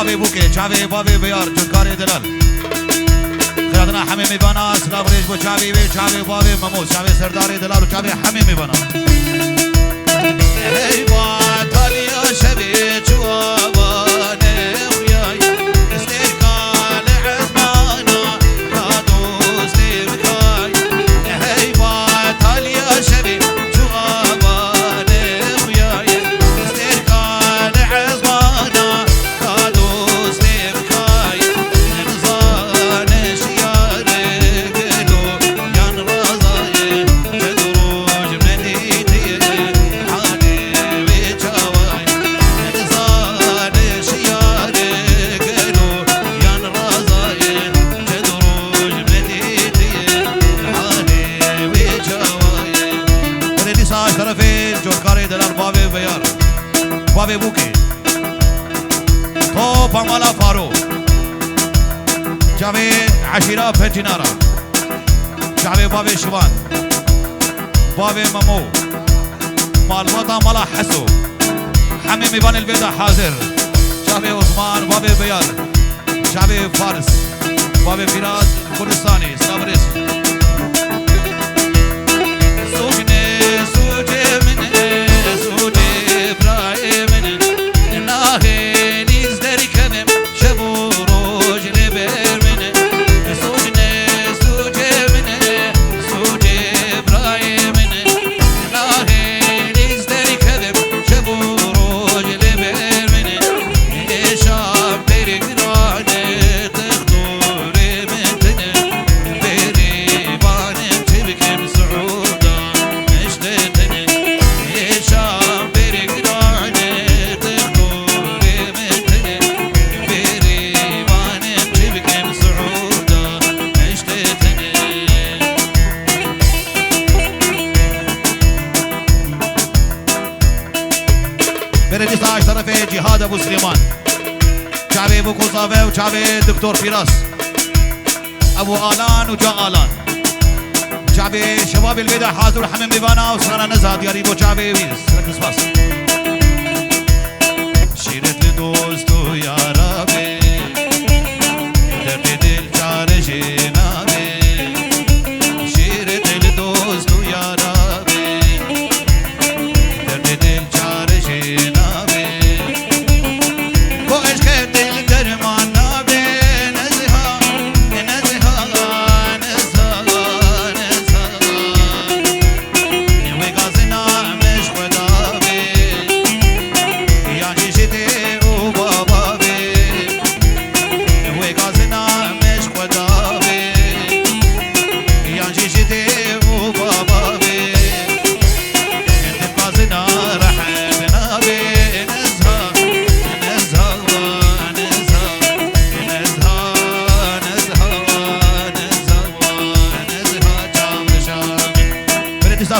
بابي بوكي شعبي بابي بيار جوكاري دلال خيراتنا حميمي بنا سلام ريش بو شعبي بي شعبي بابي مموز شعبي سرداري دلال وشعبي حميمي بنا ايوا تاليا شبي جواباني وياي استيقال عزمانا رادوس لبكاي ايوا تاليا شبي جواباني وياي استيقال عزمانا رادوس لبكاي نزان شياري قلو يان رضاي تدروج من ايدي بابي بوكي تو بامالا فارو جابي عشيرة بنتينارا جابي بابي شبان بابي ممو مالوطا مالا حسو حميمي بان البيضة حاضر جابي عثمان بابي بيار جابي فارس بابي فراس كردستاني سابريس جهاد ابو سليمان شعبي ابو كوزافي وشعبي دكتور فراس ابو آلان وجا آلان شعبي شباب البيضة حاضر حميم بيبانا وسرانا نزهد ياريبو شعبي ويز ركز باس شيرت لدوستو يا ربي درد دل چار جنابي شيرت لدوستو يا ربي درد دل چار جنابي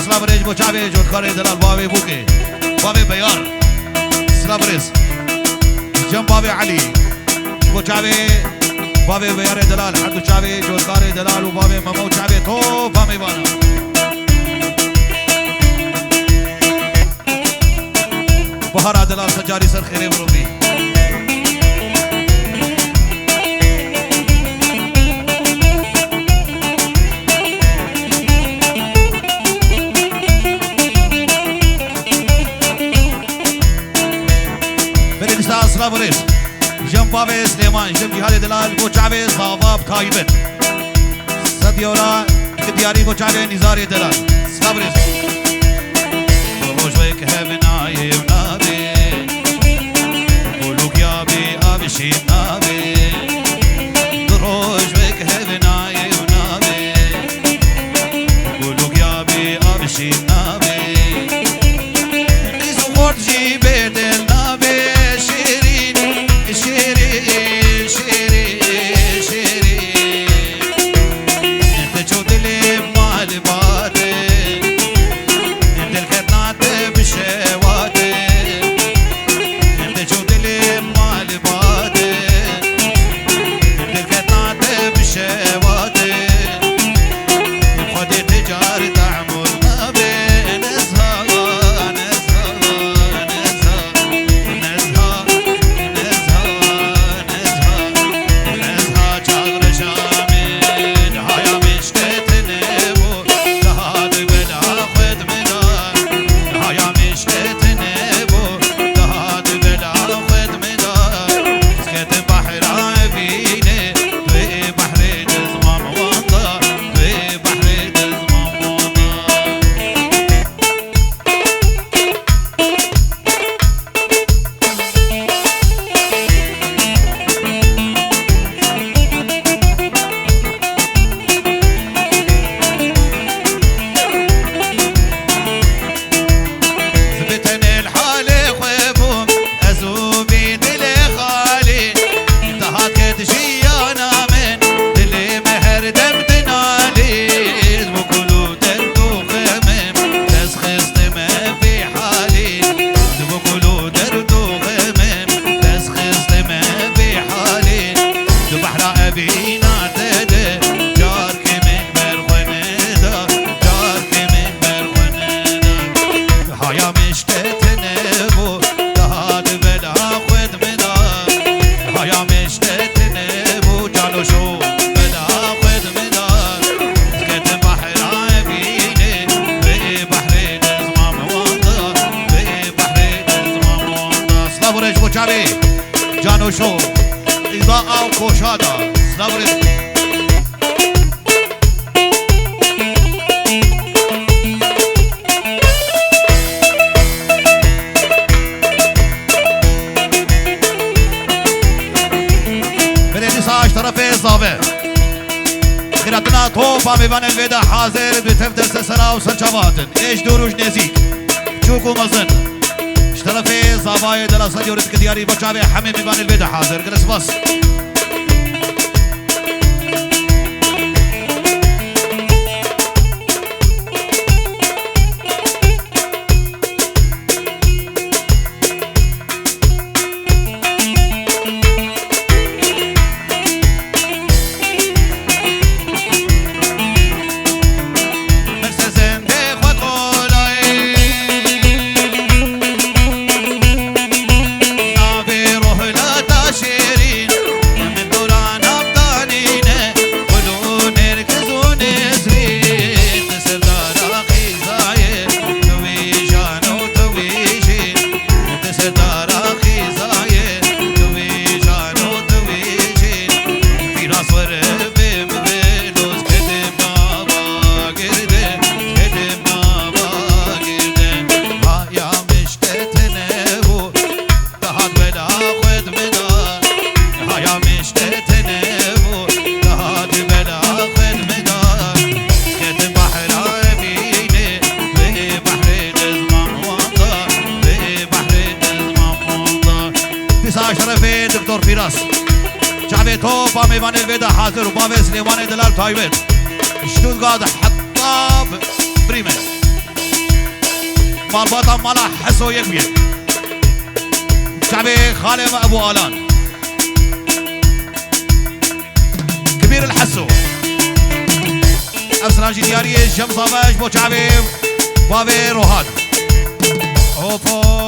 سلابريج بو چاوي جوړکاري دلال بابي بوکي بابي بيار سلابريز جنب بابي علي بو چاوي بابي بيار دلال حدو چاوي جوړکاري دلال وبابي ممو چاوي تو بامي بانا بهار دلال سجاري سر خيري بروبي سلابريز جنب بابي سليمان جنب جهاد دلال بو چاوي صواب تايبن صديورا دياري بو چاوي نزاري دلال سلابريز روج بك هبنا يبنابي قولوك يا بي ابشي نابي روج بك هبنا يبنابي قولوك يا بي ابشي نابي نيزو خورد جيبي دلنابي بشواتي او کوشادا سلاورید بریدی ساش طرف زاوه خیراتنا توپا میوان الویدا حاضر بتف دست سرا و سرچواتن ایش دوروش نزیک چوکو مزن طرف زاوای دل صدی ورد کدیاری بچاوه همه میوان الویدا حاضر گرس بس دکتر فیراس شعبی توپا میوان الویدا حاضر و باوی سلیمان دلال تایبت شتوتگارت حطاب بريمن مالباطا مالا حسو يكبير شعبي خالم ابو آلان كبير الحسو افسرانجي دياري شمصافاش بو شعبي باوي روحات اوفو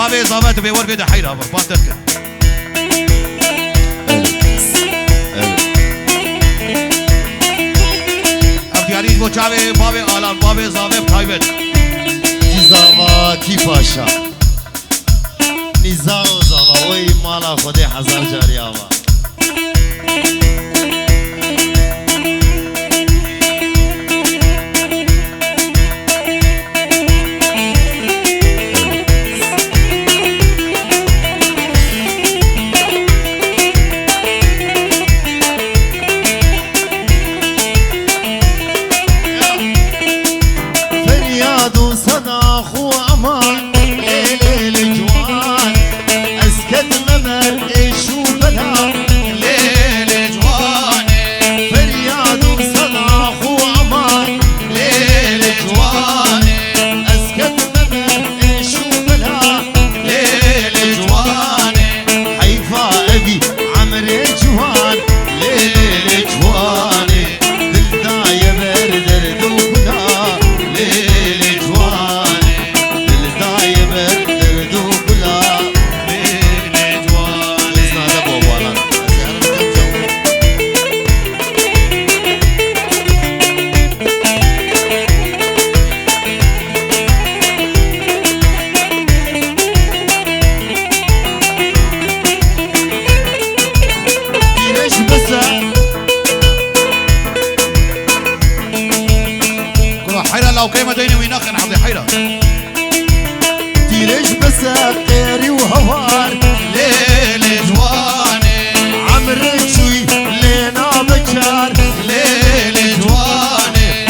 بابي زابط بيور بيد حيرة بفاتك چاوی بابی آلان بابی زاوی تایبت زاوا کی پاشا نیزا و زاوا وی مالا خودی هزار جاری آوا لو كيما ديني وينخن عبد حيرة تيرش بس قيري وهوار ليل جواني عمرك شوي لينا بكار ليل جواني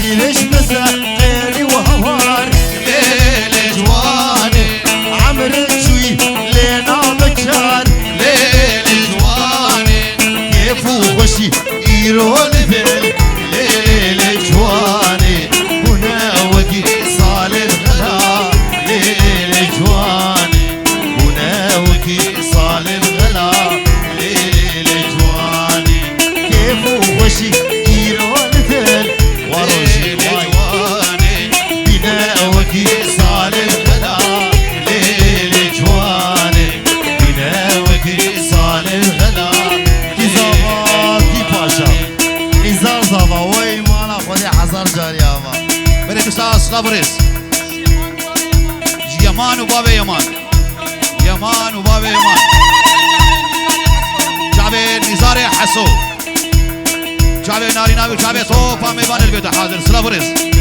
تيرش بس قيري وهوار ليل جواني عمرك شوي لينا بكار ليل جواني كيفو خوشي يرون بال ليل جواني وناوكي صال الغلا ليل جواني وناوكي صال الغلا ليل جواني كيفو خوشي يرون بال ليل جواني بناوكي صال الغلا ليل جواني بناوكي صال الغلا كي باشا إذا زاوا وي مالا خودي حزار جاري آوا بريد أستاذ لابريس يمان وبابي يمان يمان وبابي يمان شعبي نزاري حسو شعبي ناري ناوي شعبي صوفا ميبان البيت حاضر سلابريس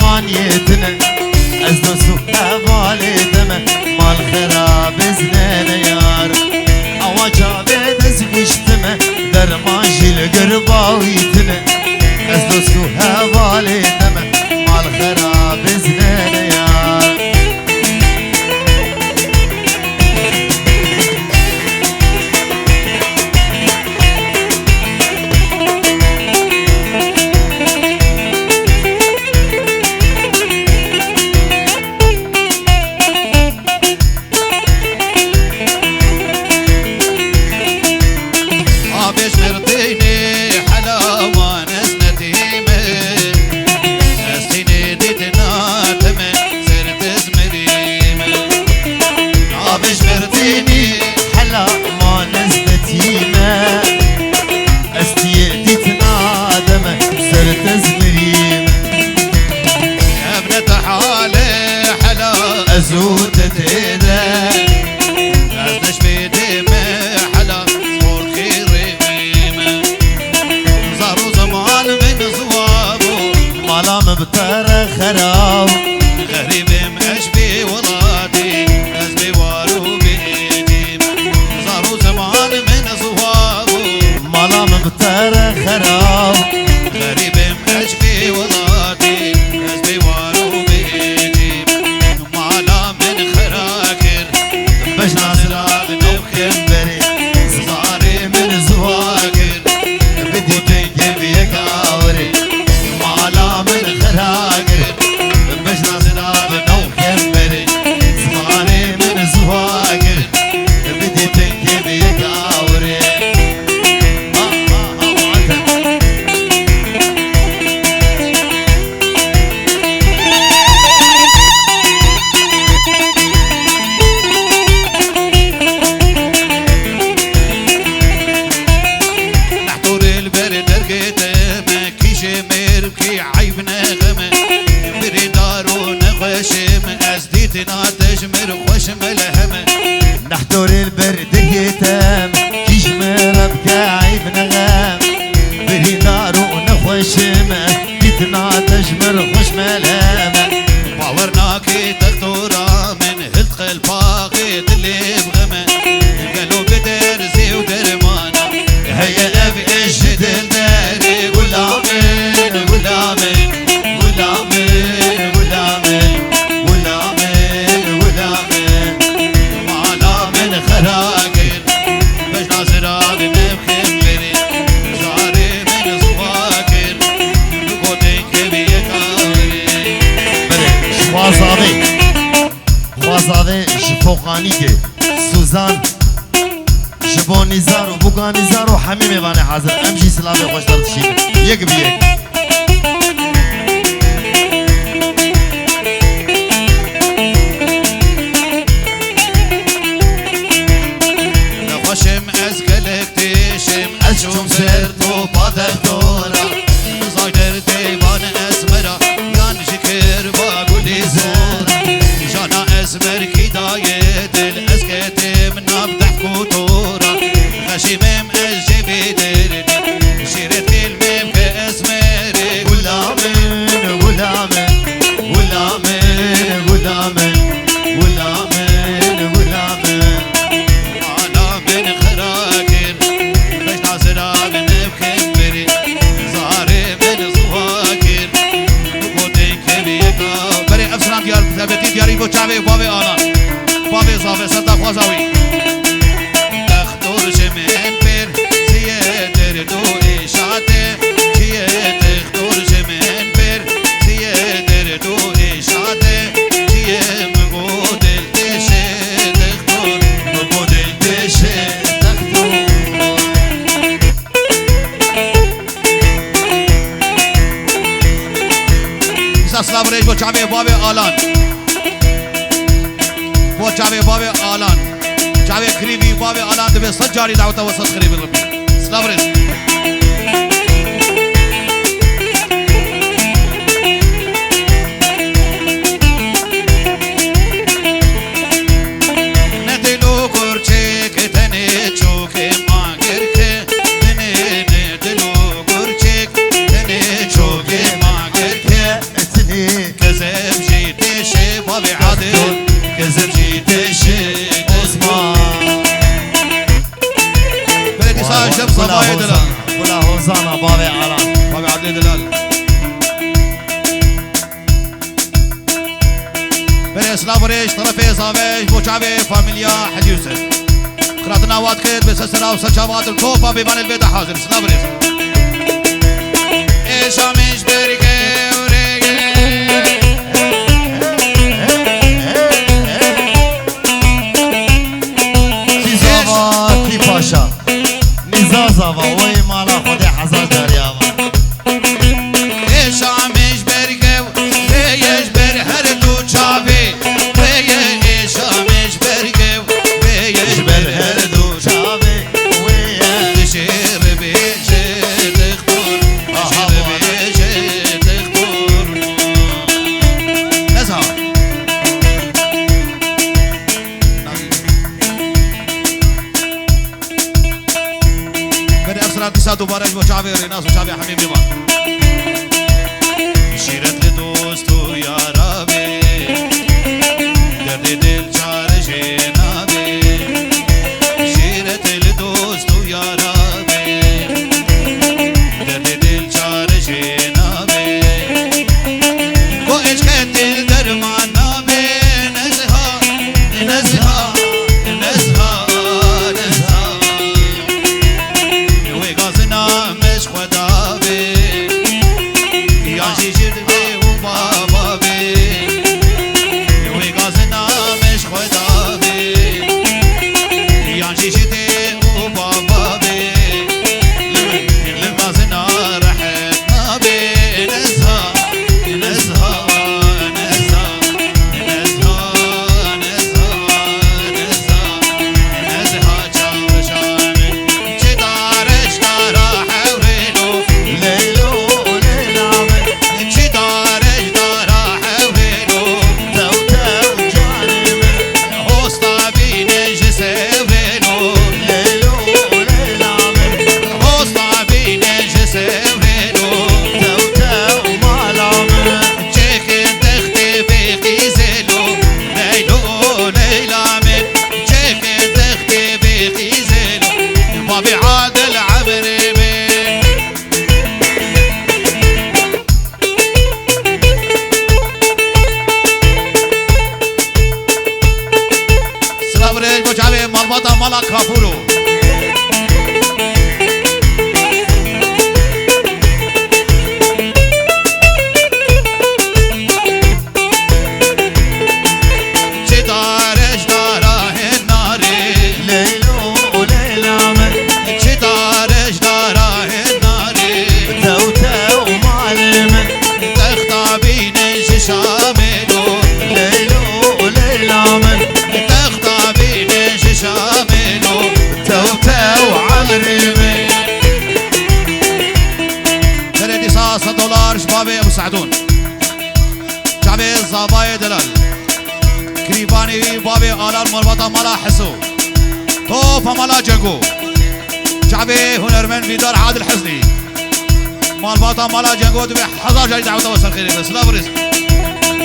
مانيتنا أزدوسو هوالي دمه مال خراب زنينه يار أوا جابه دزوشتمه درمانجي لقرباويتنا أزدوسو هوالي دمه مال خراب زنينه يار زود تتيدا أزنش بيدي محلا صور خيريمة صاروا زمان من صوابو مالا مبتر خراب غريب مأشبي ولادي أزبي وارو بإيدي صاروا زمان من صوابو مالا مبتر خراب غريب مأشبي ولادي أزبي وارو باش نازرة بنوكم بري صاري من زواقر بدي تنكب يكاوري مالا من خراقر باش نازرة بنوكم بري صاري من زواقر بدي تنكب يكاوري تجمر خوش ملهمه نحتور البرد يتام تجمر بكعيب نغام بري نار ونخوشمه بيتنا تجمر خوش ملهمه باورناكي تختورا من هلق الفاقد اللي بغمه قالوا بدرزي ودرمانا هيا ابي الجدل داري غلامين غلامين غلامين غلامين خراقر باش نازرة بنبخم بري زاري من زواقر بقودين كبير كاوري بله خوازاده شفوقانی که سوزان شبو نیزار و بوگا نیزار و همه میوانه حاضر امشی سلام خوش دارد شید یک بیه خوشم از گلک تیشم از شم سرد و پادر دورا زایدر دیوان اسمرا یان شکر با گلی زورا جانا اسمر کی دای دل از کتم نبدح کتورا خشیمم از جبی دردی شیرت کلمم که اسمری غلامن غلامن غلامن غلامن غلامن غلامن من خراقر باش نازرة بنبخم بري زاري من زواقر بقودين كبيكا بري افسران ديار ثبتي دياري بو چاوي بابي آلان بابي زافي سرطا خوازاوي تختور جمين بر زيه دردو إشاته جيه تختور جمين بر زيه دردو إشاته جيه مقودل تشه تختور مقودل تشه اسلام ریش با چاوی باب آلان با چاوی باب آلان چاوی خریبی باب آلان دو صد جاری دعوت و صد خریبی ربی اسلام ریش ندلو کرچه که تنه چوکه مانگر که تنه ندلو کرچه تنه چوکه مانگر که كذب جيت شباب عادل كذب جيت شيك عثمان بلدي ساجب صبايا دلال ولا هوزانا بابي علام بابي عدلي دلال بلي سلافريش طرفي صابيش بوشعبي فاميليا حد يوسف خراتنا واد خير بسسرا وسجاوات الكوفا بيبان البيت حاضر سلافريش ايش عمش برقه ورقه زاوا کی پاشا نیزا زاوا وی مالا خودی حزر دریاوا ايش عمش برقه ويش بر هر دو چاوي ايش عمش برقه ويش بر هر دو شاوی وی شير بيجي دكتور شير بيجي دكتور نزهة بني أرسنال تساد وبارج وشعبي ريناس وشعبي حميم يمان شيرت لدوستو يا ربي درد دل چار جنابي شيرت لدوستو يا ربي درد دل چار جنابي و عشق دل درمان نابي نزها نزها نزها نزها وي غازنا مش خدا بي يا جيجر بي وبابا بي وي غازنا مش خدا بي يا جيجر وبابا بي لغازنا رحتنا بي نزها نزها نزها نزها نزها نزها نزها چاو شامل چه دارش دارا حورينو لیلو لیلامه چه دارش دارا حورينو تو تو جانمه هوستا بینش سورينو لیلو لیلامه هوستا بینش سورينو تو تو مالامه چکن تختی بخیزلو لیلو لیلامن چکن تختی بخیزلو بابی عادل عمري من سلافريش وشعبي مالباطا مالا كافورو چه دارش داره ناری لیلو لیلامه چه دارش داره ناری تو تو مالمه تختا بینش شاملو لیلو لیلامه تختا بینش شاملو تو تو عمرمه بلدي ساسة دولار شبابي أبو سعدون شعبي الزابايا دلال كريباني بابي آلال مالباطا مالا حسو توفا مالا جنگو شعبي هنرمن بيدار عادل حزني مالباطا مالا جنگو دبي حزار جاي دعوة وصل خيري بس لا برز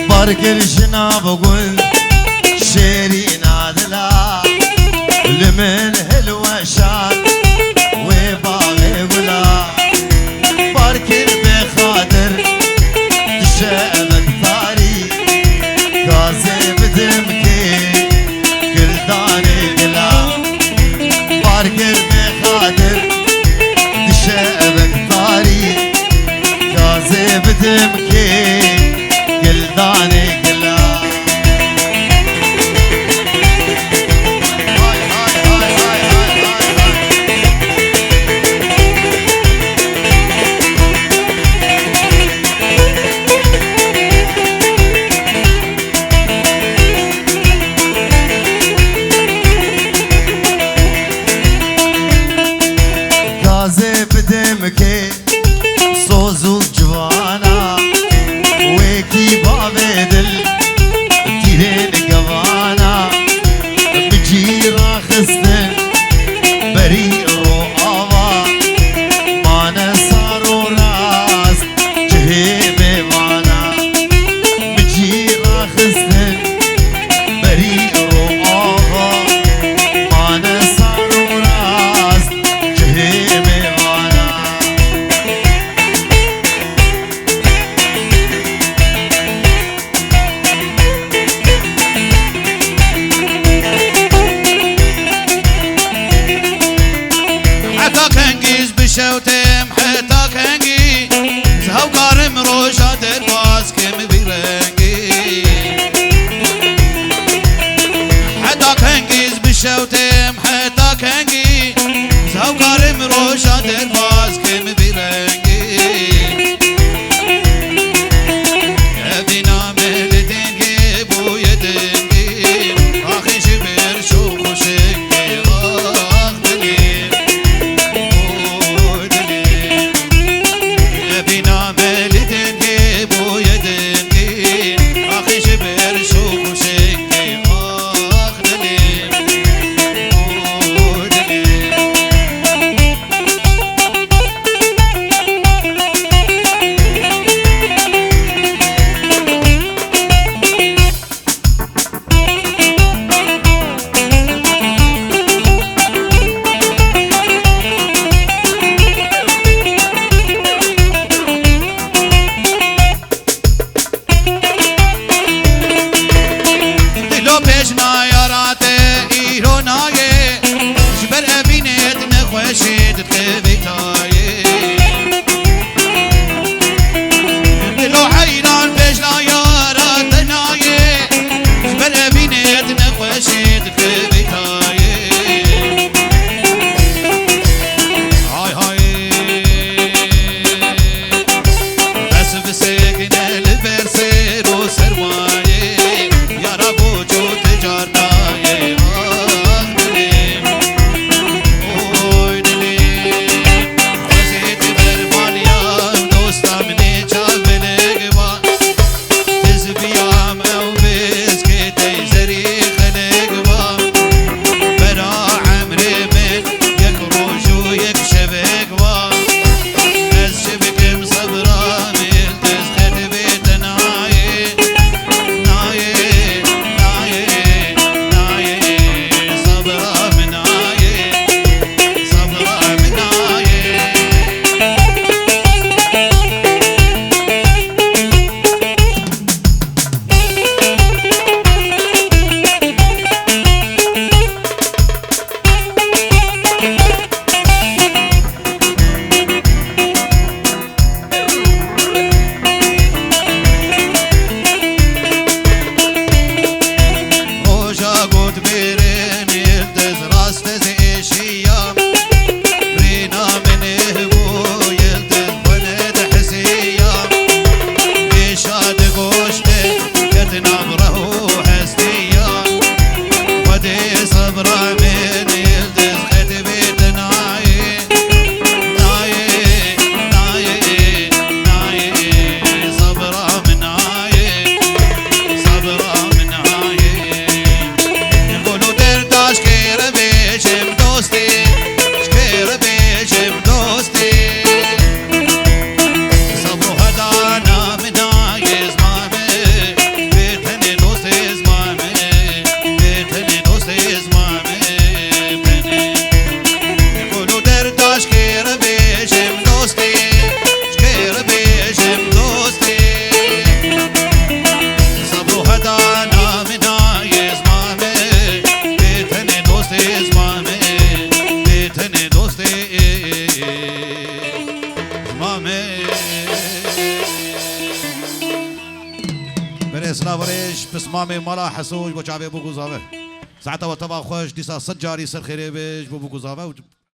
باركر جناب قول شيري نادلا لمن هلوة شان وباغي ولا باركر بخاطر تشابك ثاري كاذب دمكي كل داني قلا باركر بخاطر تشابك ثاري كاذب دمكي كل داني قلا هاي هاي هاي هاي سرمایه یارا بوچو تجارنایه آه دلیم اوی دلیم وزید برمالیم دوستم نیچا بلگوان تز بیام او بز که تیزری خلگوان برا عمر من یک روز و یک شبگوان از شبکم صبرام التز خدبت نایه نایه نایه نایه صبرام نایه صبرام نایه روجا قد بيرين يلتز راس تزيش ايام رينا من هبو يلتز ولد حسيام بيشاد قوشته كتنا بره حستيام ودي صبرا من يلتز خدبت نايه نايه نايه نايه صبرا من نايه صبرا من نايه يقولوا درداش كير بيشم دوستي شكير بيشم دوستي صبروا هدانا من نايه زمامي بيتني دوستي زمامي بيتني دوستي زمامي بني يقولوا درداش كير بيشم دوستي شكير بيشم دوستي صبروا هدانا من نايه زمامي بيتني دوستي زمامي بيتني دوستي زمامي بري سلاوريش بسمامي ملا حسوج بو چاوي بو گزاوه ساعتا و تبا خوش دیسا سجاری سر خیره بیش بو گزاوه